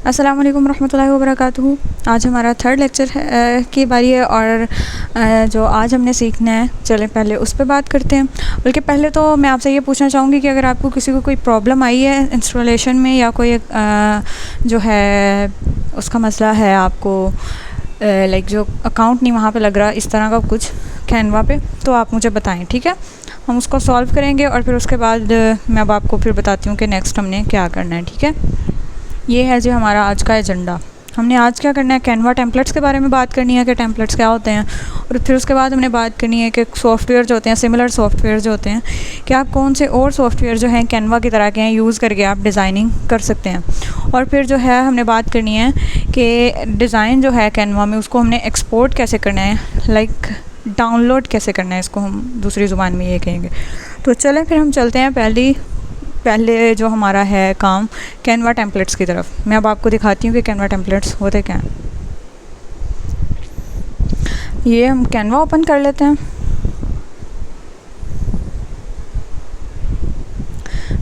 अस्सलाम वालेकुम रहमतुल्लाहि व बरकातुहू। आज हमारा थर्ड लेक्चर की बारी है और जो आज हमने सीखना है, चलें पहले उस पर बात करते हैं। बल्कि पहले तो मैं आपसे ये पूछना चाहूँगी कि अगर आपको किसी को कोई प्रॉब्लम आई है इंस्टॉलेशन में या कोई जो है उसका मसला है, आपको लाइक जो अकाउंट नहीं वहाँ पे लग रहा, इस तरह का कुछ कैनवा पे, तो आप मुझे बताएं, ठीक है। हम उसको सॉल्व करेंगे और फिर उसके बाद मैं अब आपको फिर बताती हूँ कि नेक्स्ट हमने क्या करना है, ठीक है। ये है जी हमारा आज का एजेंडा। हमने आज क्या करना है, कैनवा टेम्पलेट्स के बारे में बात करनी है कि टेम्पलेट्स क्या होते हैं, और फिर उसके बाद हमने बात करनी है कि सॉफ्टवेयर जो होते हैं, सिमिलर सॉफ्टवेयर जो होते हैं, कि आप कौन से और सॉफ्टवेयर जो हैं कैनवा की तरह के हैं, यूज़ करके आप डिज़ाइनिंग कर सकते हैं। और फिर जो है हमने बात करनी है कि डिज़ाइन जो है कैनवा में, उसको हमने एक्सपोर्ट कैसे करना है, लाइक डाउनलोड कैसे करना है, इसको हम दूसरी ज़ुबान में ये कहेंगे। तो चलें फिर हम चलते हैं पहले जो हमारा है काम कैनवा टेम्पलेट्स की तरफ। मैं अब आपको दिखाती हूँ कि कैनवा टेम्पलेट्स होते क्या हैं। ये हम कैनवा ओपन कर लेते हैं।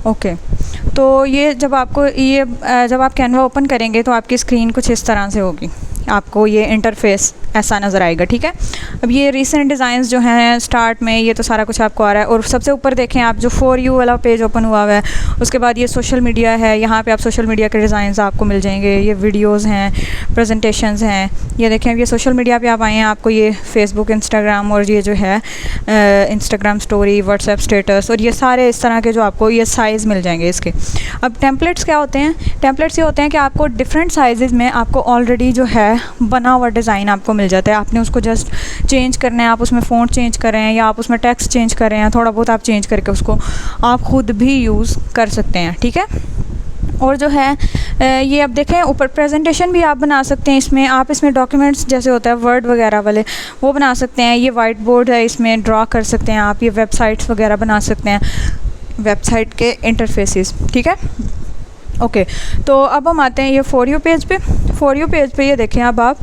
ओके, तो ये जब आप कैनवा ओपन करेंगे तो आपकी स्क्रीन कुछ इस तरह से होगी, आपको ये इंटरफेस ऐसा नज़र आएगा, ठीक है। अब ये रीसेंट डिज़ाइंस जो हैं स्टार्ट में, ये तो सारा कुछ आपको आ रहा है। और सबसे ऊपर देखें आप, जो फॉर यू वाला पेज ओपन हुआ है, उसके बाद ये सोशल मीडिया है, यहाँ पे आप सोशल मीडिया के डिज़ाइंस आपको मिल जाएंगे। ये वीडियोस हैं, प्रेजेंटेशंस हैं। ये देखें, ये सोशल मीडिया पे आप आए हैं, आपको ये फेसबुक, इंस्टाग्राम और ये जो है इंस्टाग्राम स्टोरी, व्हाट्सएप स्टेटस और ये सारे इस तरह के जो आपको ये साइज़ मिल जाएंगे इसके। अब टेम्पलेट्स क्या होते हैं? टेम्पलेट्स ये होते हैं कि आपको डिफरेंट साइज़ में आपको ऑलरेडी जो है बना हुआ डिज़ाइन आपको मिल जाता है। आपने उसको जस्ट चेंज करना है, आप उसमें फ़ॉन्ट चेंज कर रहे हैं या आप उसमें टेक्स्ट चेंज कर रहे हैं, थोड़ा बहुत आप चेंज करके उसको आप ख़ुद भी यूज़ कर सकते हैं, ठीक है। और जो है ये अब देखें, ऊपर प्रेजेंटेशन भी आप बना सकते हैं इसमें। आप इसमें डॉक्यूमेंट्स जैसे होता है वर्ड वगैरह वाले, वो बना सकते हैं। ये वाइट बोर्ड है, इसमें ड्रा कर सकते हैं आप। ये वेबसाइट्स वगैरह बना सकते हैं, वेबसाइट के इंटरफेसेस, ठीक है। ओके, तो अब हम आते हैं ये फॉर यू पेज पे। फॉर यू पेज पे ये देखें अब आप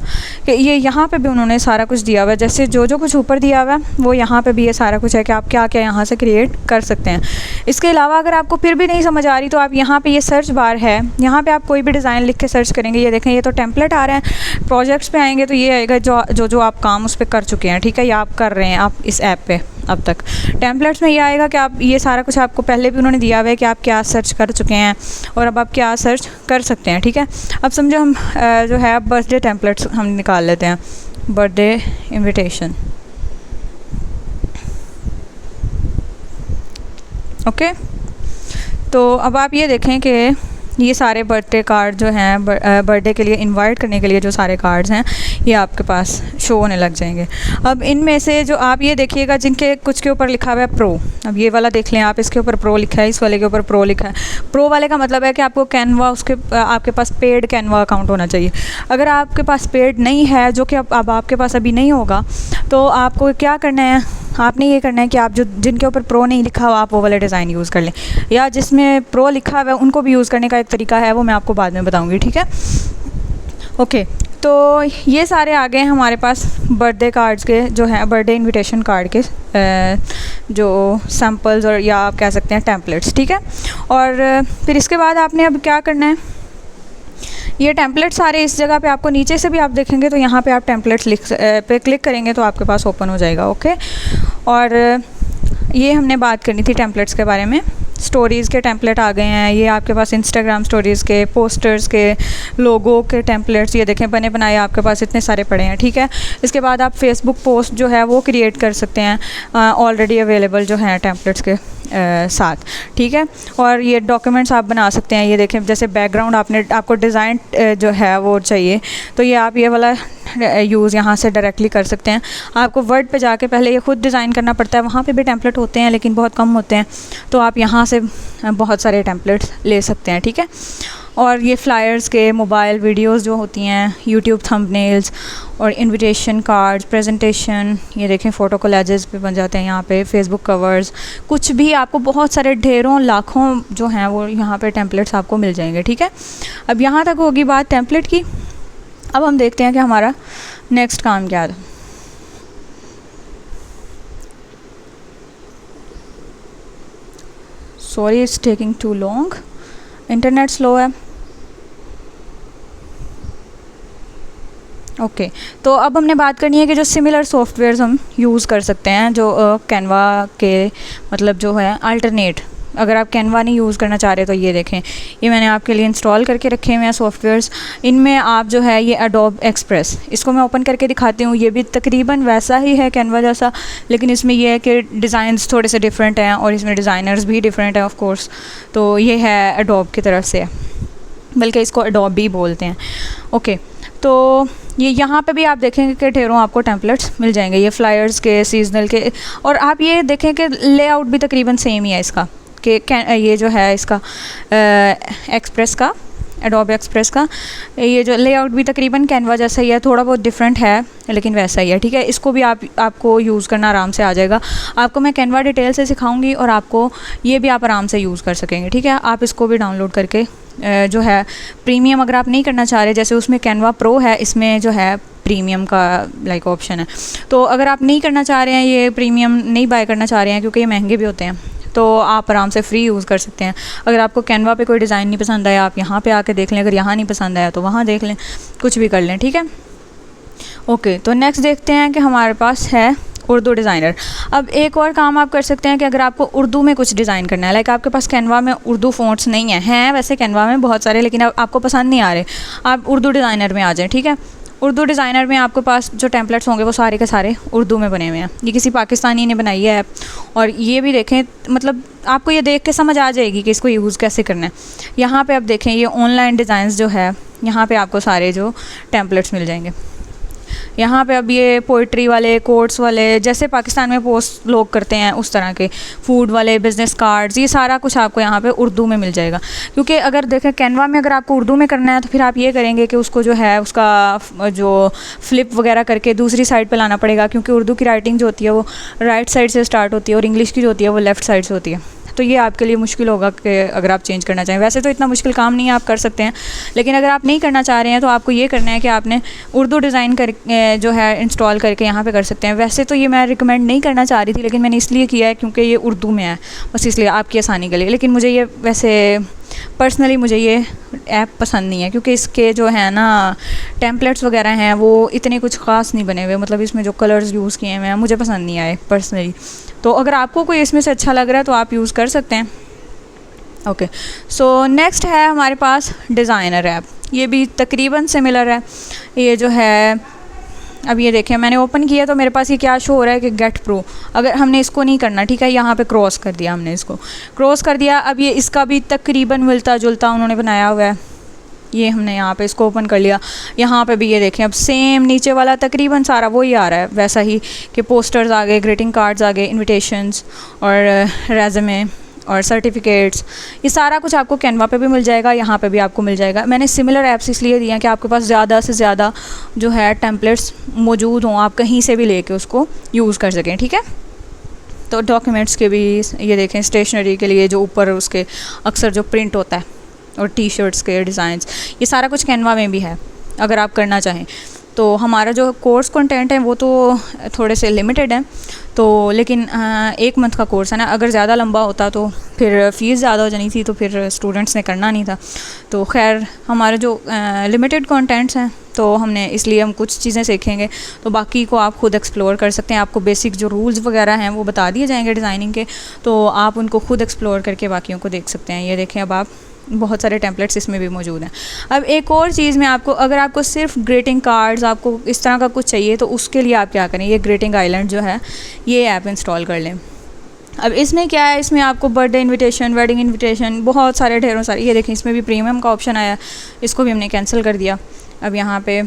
कि ये यहाँ पे भी उन्होंने सारा कुछ दिया हुआ है। जैसे जो कुछ ऊपर दिया हुआ है वो यहाँ पे भी ये सारा कुछ है कि आप क्या क्या यहाँ से क्रिएट कर सकते हैं। इसके अलावा अगर आपको फिर भी नहीं समझ आ रही तो आप यहाँ पे ये सर्च बार है, यहाँ पे आप कोई भी डिज़ाइन लिख के सर्च करेंगे। ये देखें, ये तो टेम्पलेट आ रहे हैं। प्रोजेक्ट्स पे आएंगे तो ये आएगा जो आप काम उस पर कर चुके हैं, ठीक है, या आप कर रहे हैं आप इस ऐप पे अब तक। टेम्पलेट्स में ये आएगा कि आप ये सारा कुछ आपको पहले भी उन्होंने दिया हुआ है कि आप क्या सर्च कर चुके हैं और अब आप क्या सर्च कर सकते हैं, ठीक है। अब समझो हम जो है बर्थडे टेम्पलेट्स हम निकाल लेते हैं, बर्थडे इनविटेशन। ओके, तो अब आप ये देखें कि ये सारे बर्थडे कार्ड जो हैं, बर्थडे के लिए इनवाइट करने के लिए जो सारे कार्ड्स हैं, ये आपके पास शो होने लग जाएंगे। अब इनमें से जो आप ये देखिएगा, जिनके कुछ के ऊपर लिखा हुआ है प्रो, अब ये वाला देख लें आप, इसके ऊपर प्रो लिखा है, इस वाले के ऊपर प्रो लिखा है। प्रो वाले का मतलब है कि आपको कैनवा आपके पास पेड कैनवा अकाउंट होना चाहिए। अगर आपके पास पेड नहीं है, जो कि अब आपके पास अभी नहीं होगा, तो आपको क्या करना है, आपने ये करना है कि आप जिनके ऊपर प्रो नहीं लिखा हुआ, आप वो वाले डिज़ाइन यूज़ कर लें, या जिसमें प्रो लिखा हुआ है उनको भी यूज़ करने का एक तरीका है, वो मैं आपको बाद में बताऊंगी, ठीक है। ओके, तो ये सारे आ गए हमारे पास बर्थडे कार्ड्स के जो हैं, बर्थडे इनविटेशन कार्ड के जो सैम्पल्स और या आप कह सकते हैं टेम्पलेट्स, ठीक है। और फिर इसके बाद आपने अब क्या करना है, ये टेम्पलेट सारे इस जगह पे आपको नीचे से भी आप देखेंगे तो यहाँ पे आप टेम्पलेट्स पे क्लिक करेंगे तो आपके पास ओपन हो जाएगा। ओके, और ये हमने बात करनी थी टेम्पलेट्स के बारे में। स्टोरीज़ के टेम्पलेट आ गए हैं, ये आपके पास इंस्टाग्राम स्टोरीज़ के, पोस्टर्स के, लोगो के टेम्पलेट्स, ये देखें बने बनाए आपके पास इतने सारे पड़े हैं, ठीक है। इसके बाद आप फेसबुक पोस्ट जो है वो क्रिएट कर सकते हैं, ऑलरेडी अवेलेबल जो हैं टेम्पलेट्स के साथ, ठीक है। और ये डॉक्यूमेंट्स आप बना सकते हैं। ये देखें, जैसे बैकग्राउंड आपको डिज़ाइन जो है वो चाहिए, तो ये आप ये वाला यूज़ यहाँ से डायरेक्टली कर सकते हैं। आपको वर्ड पे जाके पहले ये खुद डिज़ाइन करना पड़ता है, वहाँ पे भी टेम्पलेट होते हैं लेकिन बहुत कम होते हैं, तो आप यहाँ से बहुत सारे टेम्पलेट्स ले सकते हैं, ठीक है। और ये फ्लायर्स के, मोबाइल वीडियोस जो होती हैं, यूट्यूब थंबनेल्स और इनविटेशन कार्ड्स, प्रेजेंटेशन, ये देखें फ़ोटो कोलैजेस पे बन जाते हैं यहाँ पे, फेसबुक कवर्स, कुछ भी आपको बहुत सारे ढेरों लाखों जो हैं वो यहाँ पे टेम्पलेट्स आपको मिल जाएंगे, ठीक है। अब यहाँ तक होगी बात टेम्पलेट की। अब हम देखते हैं कि हमारा नेक्स्ट काम क्या है। Sorry, it's taking too long, internet slow है। ओके तो अब हमने बात करनी है कि जो सिमिलर सॉफ्टवेयर्स हम यूज़ कर सकते हैं जो कैनवा के मतलब जो है अल्टरनेट, अगर आप कैनवा नहीं यूज़ करना चाह रहे तो ये देखें, ये मैंने आपके लिए इंस्टॉल करके रखे हुए हैं सॉफ्टवेयर्स। इनमें आप जो है ये एडोब एक्सप्रेस, इसको मैं ओपन करके दिखाती हूँ। ये भी तकरीबन वैसा ही है कैनवा जैसा, लेकिन इसमें ये है कि डिज़ाइंस थोड़े से डिफरेंट हैं और इसमें डिज़ाइनर्स भी डिफरेंट हैं ऑफ कोर्स। तो ये है एडोब की तरफ से, बल्कि इसको एडोब भी बोलते हैं। ओके तो ये यहाँ पे भी आप देखेंगे कि ढेरों आपको टेम्पलेट्स मिल जाएंगे, ये फ्लायर्स के, सीजनल के, और आप ये देखें कि लेआउट भी तकरीबन सेम ही है इसका, कि ये जो है इसका एक्सप्रेस का, एडोब एक्सप्रेस का ये जो लेआउट भी तकरीबन कैनवा जैसा ही है, थोड़ा बहुत डिफरेंट है लेकिन वैसा ही है। ठीक है, इसको भी आपको यूज़ करना आराम से आ जाएगा। आपको मैं कैनवा डिटेल से सिखाऊंगी और आपको ये भी आप आराम से यूज़ कर सकेंगे। ठीक है, आप इसको भी डाउनलोड करके जो है प्रीमियम अगर आप नहीं करना चाह रहे, जैसे उसमें कैनवा प्रो है, इसमें जो है प्रीमियम का लाइक ऑप्शन है। तो अगर आप नहीं करना चाह रहे हैं, ये प्रीमियम नहीं बाय करना चाह रहे हैं क्योंकि ये महंगे भी होते हैं, तो आप आराम से फ्री यूज़ कर सकते हैं। अगर आपको कैनवा पे कोई डिज़ाइन नहीं पसंद आया, आप यहाँ पे आके देख लें, अगर यहाँ नहीं पसंद आया तो वहाँ देख लें, कुछ भी कर लें। ठीक है, ओके तो नेक्स्ट देखते हैं कि हमारे पास है उर्दू डिज़ाइनर। अब एक और काम आप कर सकते हैं कि अगर आपको उर्दू में कुछ डिज़ाइन करना है, लाइक आपके पास कैनवा में उर्दू फ़ॉन्ट्स नहीं हैं वैसे कैनवा में बहुत सारे, लेकिन आपको पसंद नहीं आ रहे, आप उर्दू डिज़ाइनर में आ जाएँ। ठीक है, उर्दू डिज़ाइनर में आपके पास जो टेम्पलेट्स होंगे वो सारे के सारे उर्दू में बने हुए हैं। ये किसी पाकिस्तानी ने बनाई है ऐप, और ये भी देखें मतलब आपको ये देख के समझ आ जाएगी कि इसको यूज़ कैसे करना है। यहाँ पे आप देखें ये ऑनलाइन डिज़ाइंस जो है, यहाँ पे आपको सारे जो टेम्पलेट्स मिल जाएंगे। यहाँ पे अब ये पोइट्री वाले, कोट्स वाले, जैसे पाकिस्तान में पोस्ट लोग करते हैं उस तरह के, फूड वाले, बिज़नेस कार्ड्स, ये सारा कुछ आपको यहाँ पे उर्दू में मिल जाएगा। क्योंकि अगर देखें कैनवा में अगर आपको उर्दू में करना है तो फिर आप ये करेंगे कि उसको जो है उसका जो फ्लिप वगैरह करके दूसरी साइड पे लाना पड़ेगा, क्योंकि उर्दू की राइटिंग जो होती है वो राइट साइड से स्टार्ट होती है और इंग्लिश की जो होती है वो लेफ़्ट साइड से होती है। तो ये आपके लिए मुश्किल होगा कि अगर आप चेंज करना चाहें। वैसे तो इतना मुश्किल काम नहीं है, आप कर सकते हैं, लेकिन अगर आप नहीं करना चाह रहे हैं तो आपको ये करना है कि आपने उर्दू डिज़ाइन कर जो है इंस्टॉल करके यहाँ पे कर सकते हैं। वैसे तो ये मैं रिकमेंड नहीं करना चाह रही थी, लेकिन मैंने इसलिए किया है क्योंकि ये उर्दू में है, बस इसलिए आपकी आसानी के लिए। लेकिन मुझे ये वैसे पर्सनली मुझे ये ऐप पसंद नहीं है, क्योंकि इसके जो है ना टेम्पलेट्स वगैरह हैं वो इतने कुछ ख़ास नहीं बने हुए, मतलब इसमें जो कलर्स यूज़ किए हुए हैं मुझे पसंद नहीं आए पर्सनली। तो अगर आपको कोई इसमें से अच्छा लग रहा है तो आप यूज़ कर सकते हैं। ओके सो नेक्स्ट है हमारे पास डिज़ाइनर ऐप, ये भी तकरीबन सिमिलर है। ये जो है अब ये देखें मैंने ओपन किया तो मेरे पास ये क्या शो हो रहा है कि गेट प्रो, अगर हमने इसको नहीं करना, ठीक है, यहाँ पे क्रॉस कर दिया, हमने इसको क्रॉस कर दिया। अब ये इसका भी तकरीबन मिलता जुलता उन्होंने बनाया हुआ है, ये हमने यहाँ पे इसको ओपन कर लिया। यहाँ पे भी ये देखें अब सेम नीचे वाला तकरीबन सारा वही आ रहा है, वैसा ही कि पोस्टर्स आ गए, ग्रीटिंग कार्ड्स आ गए, इन्विटेशंस और रेज़्यूमे और सर्टिफिकेट्स, ये सारा कुछ आपको कैनवा पे भी मिल जाएगा, यहाँ पे भी आपको मिल जाएगा। मैंने सिमिलर ऐप्स इसलिए दिए हैं कि आपके पास ज़्यादा से ज़्यादा जो है टेम्पलेट्स मौजूद हों, आप कहीं से भी लेके उसको यूज़ कर सकें। ठीक है, तो डॉक्यूमेंट्स के भी ये देखें, स्टेशनरी के लिए जो ऊपर उसके अक्सर जो प्रिंट होता है, और टी शर्ट्स के डिज़ाइंस, ये सारा कुछ कैनवा में भी है अगर आप करना चाहें। तो हमारा जो कोर्स कंटेंट है वो तो थोड़े से लिमिटेड है, तो लेकिन 1 मंथ का कोर्स है ना, अगर ज़्यादा लंबा होता तो फिर फ़ीस ज़्यादा हो जानी थी, तो फिर स्टूडेंट्स ने करना नहीं था। तो खैर हमारे जो लिमिटेड कंटेंट्स हैं तो हमने इसलिए हम कुछ चीज़ें सीखेंगे, तो बाकी को आप खुद एक्सप्लोर कर सकते हैं। आपको बेसिक जो रूल्स वगैरह हैं वो बता दिए जाएंगे डिज़ाइनिंग के, तो आप उनको खुद एक्सप्लोर करके बाकियों को देख सकते हैं। ये देखें अब आप बहुत सारे टेम्पलेट्स इसमें भी मौजूद हैं। अब एक और चीज़ में आपको, अगर आपको सिर्फ ग्रीटिंग कार्ड्स, आपको इस तरह का कुछ चाहिए, तो उसके लिए आप क्या करें, ये ग्रीटिंग आइलैंड जो है ये ऐप इंस्टॉल कर लें। अब इसमें क्या है, इसमें आपको बर्थडे इनविटेशन, वेडिंग इनविटेशन, बहुत सारे ढेरों सारे, ये देखें इसमें भी प्रीमियम का ऑप्शन आया, इसको भी हमने कैंसिल कर दिया। अब यहाँ पे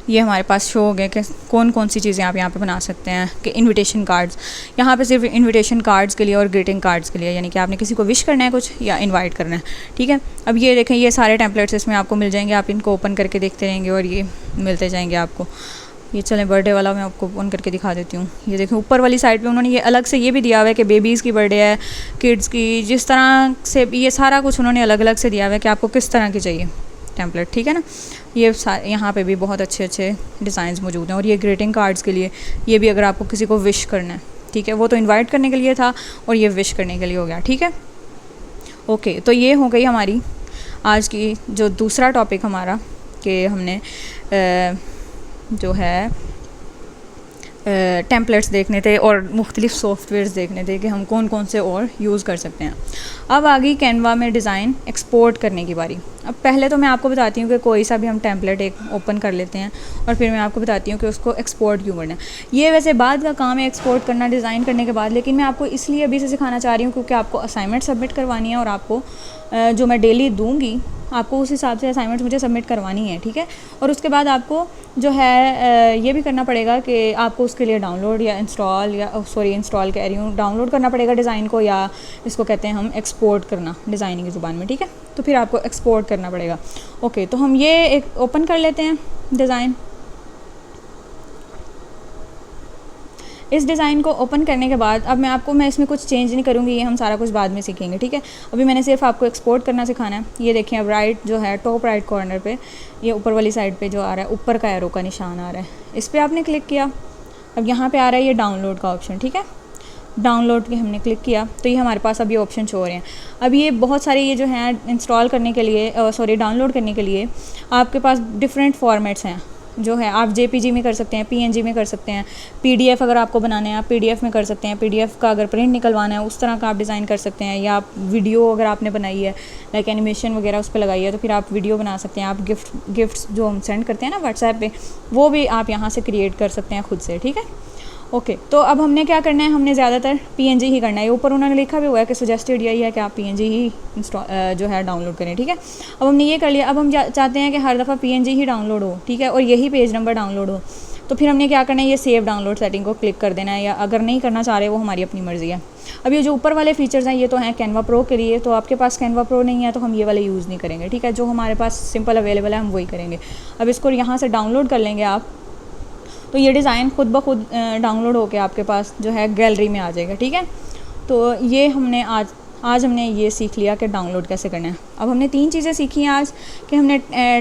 ये हमारे पास शो हो गया कि कौन कौन सी चीज़ें आप यहाँ पे बना सकते हैं। कि इनविटेशन कार्ड्स, यहाँ पे सिर्फ इनविटेशन कार्ड्स के लिए और ग्रीटिंग कार्ड्स के लिए, यानी कि आपने किसी को विश करना है कुछ या इनवाइट करना है। ठीक है, अब ये देखें ये सारे टेम्पलेट्स इसमें आपको मिल जाएंगे, आप इनको ओपन करके देखते रहेंगे और ये मिलते जाएंगे आपको। ये चलें बर्थडे वाला मैं आपको ओपन करके दिखा देती हूँ। ये देखें ऊपर वाली साइड पे उन्होंने ये अलग से ये भी दिया हुआ है कि बेबीज़ की बर्थडे है, किड्स की, जिस तरह से ये सारा कुछ उन्होंने अलग अलग से दिया हुआ है कि आपको किस तरह की चाहिए टेम्पलेट। ठीक है ना, ये यहाँ पे भी बहुत अच्छे अच्छे डिज़ाइंस मौजूद हैं। और ये ग्रीटिंग कार्ड्स के लिए, ये भी अगर आपको किसी को विश करना है, ठीक है, वो तो इनवाइट करने के लिए था और ये विश करने के लिए हो गया। ठीक है, ओके, तो ये हो गई हमारी आज की जो दूसरा टॉपिक हमारा कि हमने जो है टेम्पलेट्स देखने थे और मुख्तलिफ़ सॉफ्टवेयर्स देखने थे कि हम कौन कौन से और यूज़ कर सकते हैं। अब आ गई कैनवा में डिज़ाइन एक्सपोर्ट करने की बारी। अब पहले तो मैं आपको बताती हूँ कि कोई सा भी हम टेम्पलेट एक ओपन कर लेते हैं और फिर मैं आपको बताती हूँ कि उसको एक्सपोर्ट क्यों करना है। ये वैसे बाद का काम है एक्सपोर्ट करना डिज़ाइन करने के बाद, लेकिन मैं आपको इसलिए अभी से सिखाना चाह रही हूँ क्योंकि आपको असाइनमेंट सबमिट करवानी है और आपको जो मैं डेली दूँगी आपको उस हिसाब से असाइनमेंट मुझे सबमिट करवानी है, ठीक है। और उसके बाद आपको जो है ये भी करना पड़ेगा कि आपको उसके लिए डाउनलोड या इंस्टॉल इंस्टॉल कह रही हूँ, डाउनलोड करना पड़ेगा डिज़ाइन को, या इसको कहते हैं हम एक्सपोर्ट करना डिज़ाइनिंग की ज़ुबान में, ठीक है। तो फिर आपको एक्सपोर्ट करना पड़ेगा। ओके, तो हम ये एक ओपन कर लेते हैं डिज़ाइन। इस डिज़ाइन को ओपन करने के बाद अब मैं इसमें कुछ चेंज नहीं करूँगी, ये हम सारा कुछ बाद में सीखेंगे, ठीक है। अभी मैंने सिर्फ आपको एक्सपोर्ट करना सिखाना है। ये देखें, अब राइट जो है टॉप राइट कॉर्नर पे ये ऊपर वाली साइड पे जो आ रहा है, ऊपर का एरो का निशान आ रहा है, इस पर आपने क्लिक किया। अब यहाँ पे आ रहा है ये डाउनलोड का ऑप्शन, ठीक है। डाउनलोड के हमने क्लिक किया तो ये हमारे पास अब ये ऑप्शन शो हो रहे हैं। अब ये बहुत सारे ये जो हैं इंस्टॉल करने के लिए डाउनलोड करने के लिए आपके पास डिफरेंट फॉर्मेट्स हैं जो है। आप JPG में कर सकते हैं, PNG में कर सकते हैं, PDF अगर आपको बनाना है आप PDF में कर सकते हैं। PDF का अगर प्रिंट निकलवाना है उस तरह का आप डिज़ाइन कर सकते हैं, या आप वीडियो अगर आपने बनाई है लाइक एनिमेशन वगैरह उस पर लगाई है तो फिर आप वीडियो बना सकते हैं। आप गिफ्ट्स जो हम सेंड करते हैं ना WhatsApp पे, वो भी आप यहाँ से क्रिएट कर सकते हैं खुद से, ठीक है। ओके, तो अब हमने क्या करना है, हमने ज़्यादातर PNG ही करना है। ऊपर उन्होंने लिखा भी हुआ है कि सजेस्टेड यही है कि आप PNG ही जो है डाउनलोड करें, ठीक है। अब हमने ये कर लिया। अब हम चाहते हैं कि हर दफ़ा PNG ही डाउनलोड हो, ठीक है, और यही पेज नंबर डाउनलोड हो। तो फिर हमने क्या करना है, ये सेव डाउनलोड सेटिंग को क्लिक कर देना है, या अगर नहीं करना चाह रहे वो हमारी अपनी मर्ज़ी है। अब ये जो ऊपर वाले फीचर्स हैं ये तो हैं कैनवा प्रो के लिए, तो आपके पास कैनवा प्रो नहीं है तो हम ये वाले यूज़ नहीं करेंगे, ठीक है। जो हमारे पास सिंपल अवेलेबल है हम वही करेंगे। अब इसको यहाँ से डाउनलोड कर लेंगे आप, तो ये डिज़ाइन खुद ब खुद डाउनलोड होके आपके पास जो है गैलरी में आ जाएगा, ठीक है। तो ये हमने आज हमने ये सीख लिया कि डाउनलोड कैसे करना है। अब हमने 3 चीज़ें सीखी हैं आज, कि हमने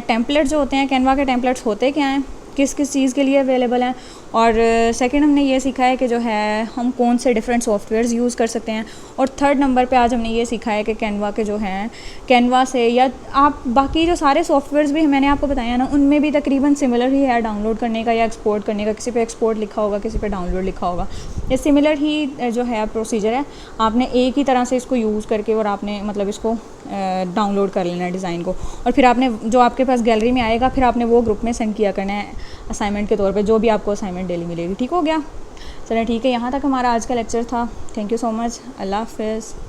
टेम्पलेट जो होते हैं कैनवा के टेम्पलेट्स होते क्या हैं, किस किस चीज़ के लिए अवेलेबल हैं, और सेकंड हमने ये सीखा है कि जो है हम कौन से डिफरेंट सॉफ्टवेयर्स यूज़ कर सकते हैं, और थर्ड नंबर पे आज हमने ये सीखा है कि कैनवा के जो हैं कैनवा से या आप बाकी जो सारे सॉफ्टवेयर्स भी मैंने आपको बताया ना उनमें भी तकरीबन सिमिलर ही है डाउनलोड करने का या एक्सपोर्ट करने का। किसी पे एक्सपोर्ट लिखा होगा, किसी पे डाउनलोड लिखा होगा, ये सिमिलर ही जो है प्रोसीजर है। आपने एक ही तरह से इसको यूज़ करके और आपने मतलब इसको डाउनलोड कर लेना है डिज़ाइन को, और फिर आपने जो आपके पास गैलरी में आएगा फिर आपने वो ग्रुप में सेंड किया करना है असाइनमेंट के तौर पे, जो भी आपको असाइनमेंट डेली मिलेगी, ठीक हो गया। चलो ठीक है, यहाँ तक हमारा आज का लेक्चर था। थैंक यू सो मच, अल्लाह हाफ़िज़।